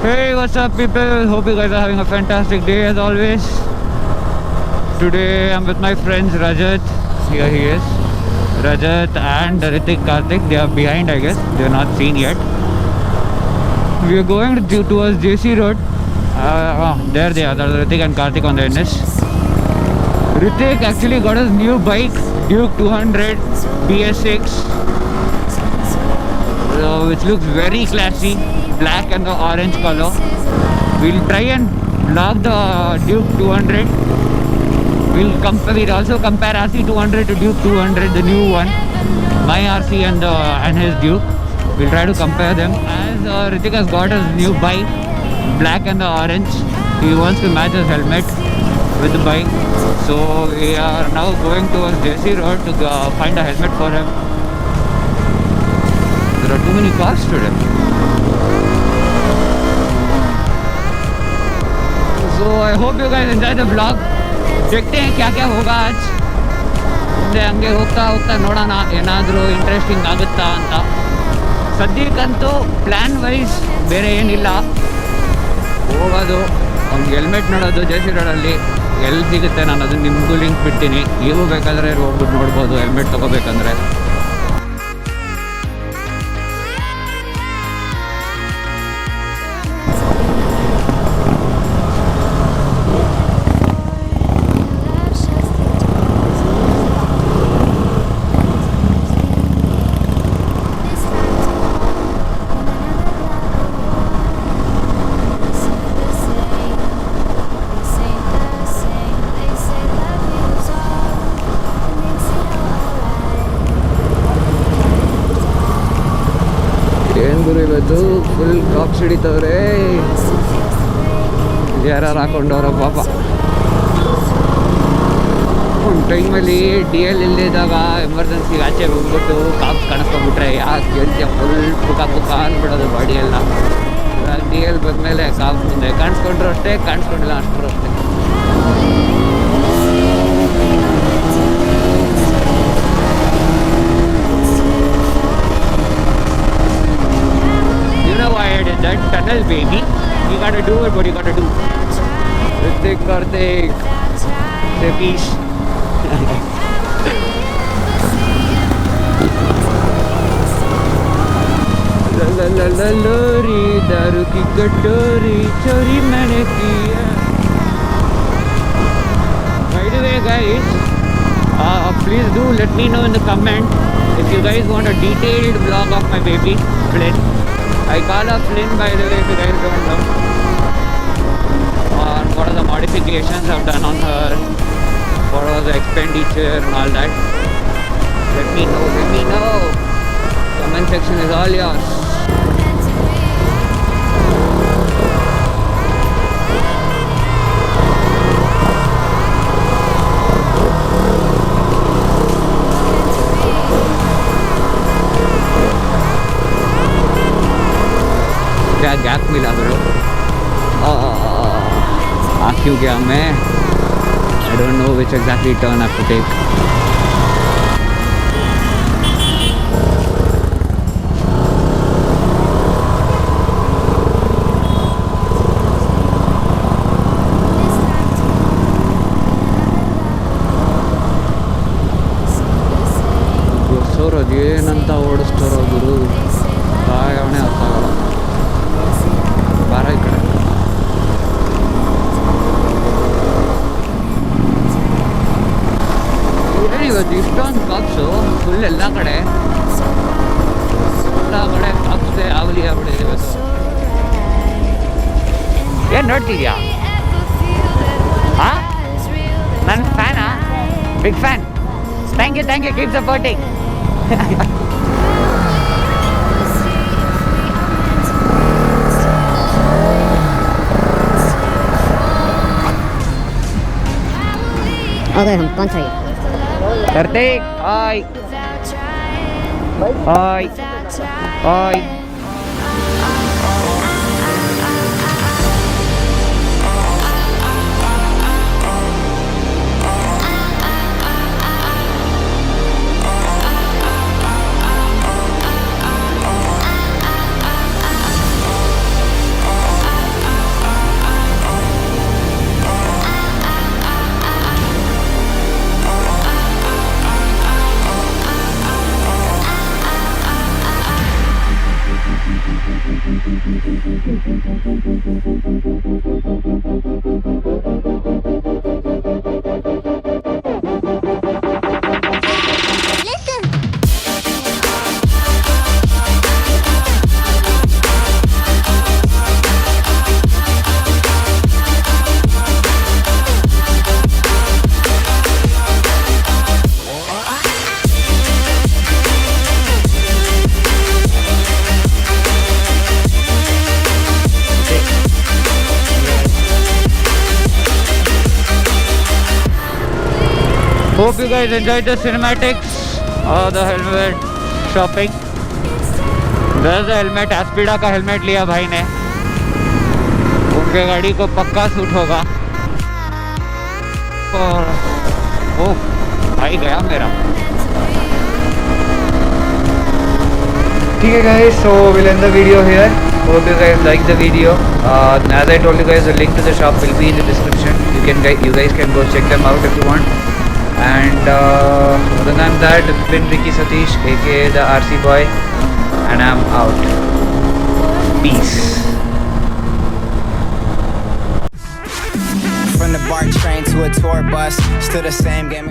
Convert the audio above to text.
Hey, what's up people? Hope you guys are having a fantastic day as always. Today I'm with my friends Rajat. Here he is. Rajat and Ritik Karthik. They are behind, I guess. They are not seen yet. We are going towards JC Road. There they are. There's Ritik and Karthik on the NS. Ritik actually got his new bike, Duke 200 BS6, which looks very classy. Black and the orange color. We'll try and vlog the Duke 200. We'll also compare RC 200 to Duke 200, the new one. My RC and his Duke. We'll try to compare them. As Ritik has got his new bike, black and the orange. He wants to match his helmet with the bike. So we are now going towards JC Road to find a helmet for him. There are too many cars today. So I hope you guys enjoy the vlog. देखते हैं क्या क्या होगा आज. ಮುಂದೆ ಹಂಗೆ ಹೋಗ್ತಾ ಹೋಗ್ತಾ ನೋಡೋಣ ಏನಾದರೂ ಇಂಟ್ರೆಸ್ಟಿಂಗ್ ಆಗುತ್ತಾ ಅಂತ. ಸದ್ಯಕ್ಕಂತೂ ಪ್ಲ್ಯಾನ್ ವೈಸ್ ಬೇರೆ ಏನಿಲ್ಲ. ಹೋಗೋದು ಒಂದು ಹೆಲ್ಮೆಟ್ ನೋಡೋದು JC ರೋಡಲ್ಲಿ ಎಲ್ಲಿ ಸಿಗುತ್ತೆ ನಾನು ಅದನ್ನು ನಿಮಗೂ ಲಿಂಕ್ ಬಿಡ್ತೀನಿ. ನೀವು ಬೇಕಾದರೆ ಹೋಗ್ಬಿಟ್ಟು ನೋಡ್ಬೋದು ಹೆಲ್ಮೆಟ್ ತೊಗೋಬೇಕಂದ್ರೆ. ಇವತ್ತು ಫುಲ್ ಕಾಪ್ಸ್ ಹಿಡಿತವ್ರೆ. ಯಾರು ಹಾಕೊಂಡವ್ರ ಪಾಪ. ಒಂದು ಟೈಮಲ್ಲಿ DL ಇಲ್ಲದಿದ್ದಾಗ ಎಮರ್ಜೆನ್ಸಿಗೆ ಆಚೆ ಹೋಗ್ಬಿಟ್ಟು ಕಾಪ್ಸ್ ಕಾಣಿಸ್ಕೊಂಡ್ಬಿಟ್ರೆ ಯಾಕೆ ಹೇಳ್ತೀಯ ಫುಲ್ ಪುಕ ಅಂದ್ಬಿಡೋದು ಬಾಡಿ ಎಲ್ಲ. ಇವಾಗ DL ಬಂದಮೇಲೆ ಕಾಪ್ಸ್ ಮುಂದೆ ಕಾಣಿಸ್ಕೊಂಡ್ರು ಅಷ್ಟೇ, ಕಾಣಿಸ್ಕೊಂಡಿಲ್ಲ ಅಷ್ಟರು ಅಷ್ಟೇ. That tunnel, baby. You gotta do it, what you gotta do. Ritik, Karthik, say peace. La la la la lori, daru ki katori, chori maine kiya. By the way, guys, please do let me know in the comment if you guys want a detailed vlog of my baby, Flynn. I call her Flynn, by the way, if you guys don't know. What are the modifications I've done on her, what was the expenditure and all that. Let me know. Comment section is all yours. क्या gap मिला bro. आ क्यों गया मैं. I don't know which exactly turn I have to take. ಏನಂತ ಓಡಿಸ್ತಾರೋ ಗುರು, ಕಾಯವಣೆ ಅರ್ಥ ಆಗಲ್ಲ. ಬಾರ ಈ ಕಡೆ. ಇವತ್ತು ಇಷ್ಟೊಂದು ಕಾಪ್ಸು ಫುಲ್ ಎಲ್ಲ ಕಡೆ ಕಾಪ್ಸೆ ಆಗಲಿ ಆಗ್ಬಿಟ್ಟಿದೆ ಇವತ್ತು. ಏನು ನೋಡ್ತಿದ್ಯಾ? ಹಾಂ, ನನ್ನ ಫ್ಯಾನಾ? Big fan. Thank you keep supporting. Okay, हम कौन सा है? Karthik, hi. Hi. Hope you guys enjoyed the cinematics or the helmet shopping. There's the helmet. Aspida का helmet लिया भाई ने. उनके गाड़ी को पक्का सूट होगा. और ओह भाई गया मेरा. Okay guys, so we'll end the video here. Hope you guys like the video. As I told you guys, the link to the shop will be in the description. You guys can go check them out if you want. And other than that, it's been Ricky Satish, aka the RC boy, and I'm out. Peace. From the BART train to a tour bus, still the same game.